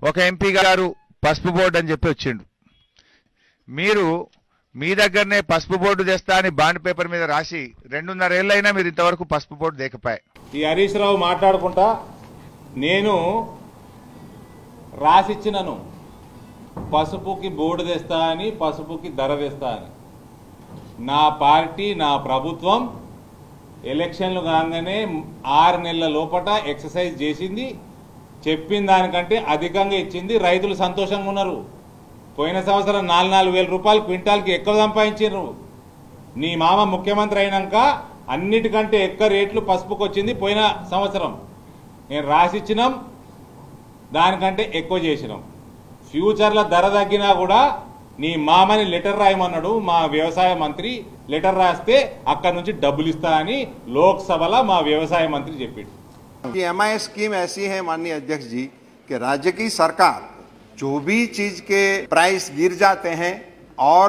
ఒక ఎంపీ గారు పసుపు బోర్డు అని చెప్పి వచ్చిండు. మీరు మీ దగ్గరనే పసుపు బోర్డు తెస్తా అని బాండ్ పేపర్ మీద రాసి 2.5 ఏళ్ళైనా మీరు ఇంతవరకు పసుపు బోర్డు దేకపోయాయి. ఈ హరీష్ రావు మాట్లాడుకుంటా నేను రాసిచ్చినను పసుపుకి బోర్డు తెస్తా అని, పసుపుకి ధర తెస్తా అని. నా పార్టీ నా ప్రభుత్వం ఎలక్షన్లు కాగానే 6 నెలల లోపట ఎక్సర్సైజ్ చేసింది. చెప్పిన దానికంటే అధికంగా ఇచ్చింది. రైతులు సంతోషంగా ఉన్నారు. పోయిన సంవత్సరం 4,000 రూపాయలు క్వింటాల్కి ఎక్కువ సంపాదించారు. నీ మామ ముఖ్యమంత్రి అయినాక అన్నిటికంటే ఎక్కువ రేట్లు పసుపుకి వచ్చింది పోయిన సంవత్సరం. నేను రాసిచ్చినాం, దానికంటే ఎక్కువ చేసినాం. ఫ్యూచర్లో ధర తగ్గినా కూడా నీ మామని లెటర్ రాయమన్నాడు మా వ్యవసాయ మంత్రి. లెటర్ రాస్తే అక్కడ నుంచి డబ్బులు ఇస్తా అని లోక్సభలో మా వ్యవసాయ మంత్రి చెప్పాడు. MIS स्कीम ऐसी है माननीय अध्यक्ष जी कि राज्य की सरकार जो भी चीज के प्राइस गिर जाते हैं और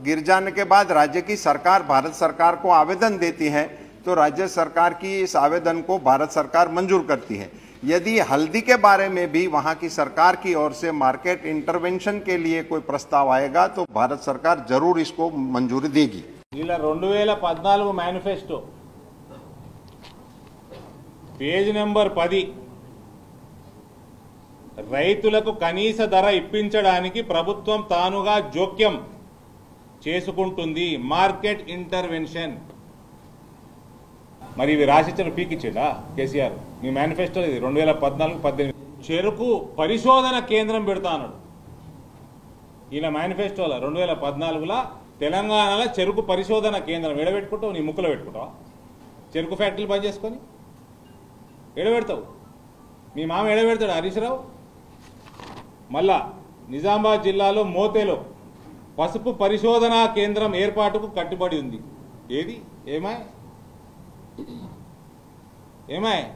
गिर जाने के बाद राज्य की सरकार भारत सरकार को आवेदन देती है तो राज्य सरकार की इस आवेदन को भारत सरकार मंजूर करती है। यदि हल्दी के बारे में भी वहां की सरकार की ओर से मार्केट इंटरवेंशन के लिए कोई प्रस्ताव आएगा तो भारत सरकार जरूर इसको मंजूरी देगी। 2014 మేనిఫెస్టో పేజ్ నెంబర్ 10 రైతులకు కనీస ధర ఇప్పించడానికి ప్రభుత్వం తానుగా జోక్యం చేసుకుంటుంది, మార్కెట్ ఇంటర్వెన్షన్. మరి ఇవి రాసిచ్చిన పీకిచ్చాడా కేసీఆర్? మీ మేనిఫెస్టో ఇది 2014-18 చెరుకు పరిశోధన కేంద్రం పెడతా అన్నాడు. ఈయన మేనిఫెస్టోలో 2014లో తెలంగాణలో చెరుకు పరిశోధన కేంద్రం ఎడబెట్టుకుంటావు, నీ ముక్కులో పెట్టుకుంటావా? చెరుకు ఫ్యాక్టరీలు బంద్ చేసుకొని ఎడబెడతావు. మీ మామ ఎడబెడతాడు హరీష్ రావు. మళ్ళా నిజామాబాద్ జిల్లాలో మోతేలో పసుపు పరిశోధనా కేంద్రం ఏర్పాటుకు కట్టుబడి ఉంది. ఏది ఏమాయ్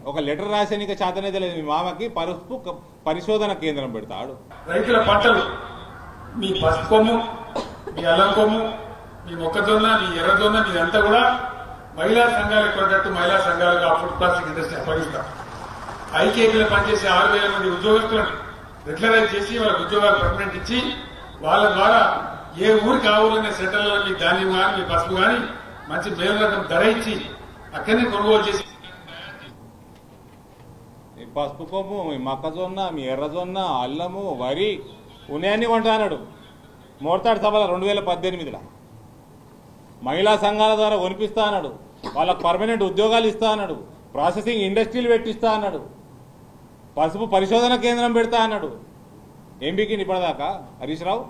ఒక లెటర్ రాసేనిక చేతనైతే లేదు. మీ మామకి పసుపు పరిశోధన కేంద్రం పెడతాడు. రైతుల పంటలు మీ పసుపు కొమ్ము, మీ అల్లం కొమ్ము, మీ మొక్కజొన్న, మీ ఎర్రజొన్న, మీదంతా కూడా మహిళా సంఘాలకు కొన్నట్టు మహిళా సంఘాలుగా ఫుడ్ ప్రాసెసింగ్ ఇండస్ట్రీ అప్పగిస్తాం. ఐకేపీలో పనిచేసే 6,000 మంది ఉద్యోగస్తులను రెగ్యులరైజ్ చేసి వాళ్ళకి ఉద్యోగాలు పర్మనెంట్ ఇచ్చి వాళ్ళ ద్వారా ఏ ఊరికి ఆ ఊరినే సెంటర్లో మీ ధాన్యం కానీ మీ పసుపు కానీ మంచి మేలు రకం ధర ఇచ్చి అక్కడనే కొనుగోలు చేసి మీ పసుపు కొమ్ము, మీ మొక్కజొన్న, మీ ఎర్రజొన్న, అల్లము, వరి ఉన్నాయని కొంటా అన్నాడు మోర్తాడు సభలో 2018లో. మహిళా సంఘాల ద్వారా కొనిపిస్తా అన్నాడు. వాళ్ళకు పర్మనెంట్ ఉద్యోగాలు ఇస్తా అన్నాడు. ప్రాసెసింగ్ ఇండస్ట్రీలు పెట్టిస్తా అన్నాడు. పసుపు పరిశోధన కేంద్రం పెడతా అన్నాడు. ఎంపీకి ఇప్పటిదాకా హరీష్ రావు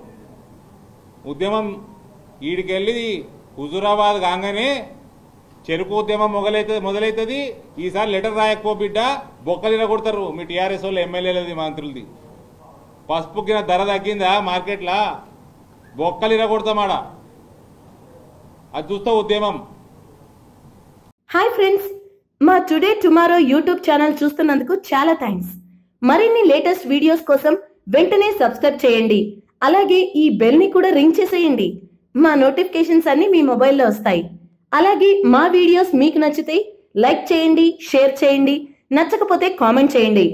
ఉద్యమం ఈడికెళ్ళి హుజూరాబాద్ కాగానే చెరుకు ఉద్యమం మొదలవుతుంది. ఈసారి లెటర్ రాయకపో బిడ్డ బొక్కలిన కొడతారు మీ టీఆర్ఎస్ వాళ్ళు, ఎమ్మెల్యేలది, మంత్రులది. పసుపుకి ధర తగ్గిందా మార్కెట్లా? బొక్కలిన కొడతామాడ. అది చూస్తా ఉద్యమం. హాయ్ ఫ్రెండ్స్, మా టుడే టుమారో యూట్యూబ్ ఛానల్ చూస్తున్నందుకు చాలా థ్యాంక్స్. మరిన్ని లేటెస్ట్ వీడియోస్ కోసం వెంటనే సబ్స్క్రైబ్ చేయండి. అలాగే ఈ బెల్ ని కూడా రింగ్ చేసేయండి. మా నోటిఫికేషన్స్ అన్ని మీ మొబైల్లో వస్తాయి. అలాగే మా వీడియోస్ మీకు నచ్చితే లైక్ చేయండి, షేర్ చేయండి, నచ్చకపోతే కామెంట్ చేయండి.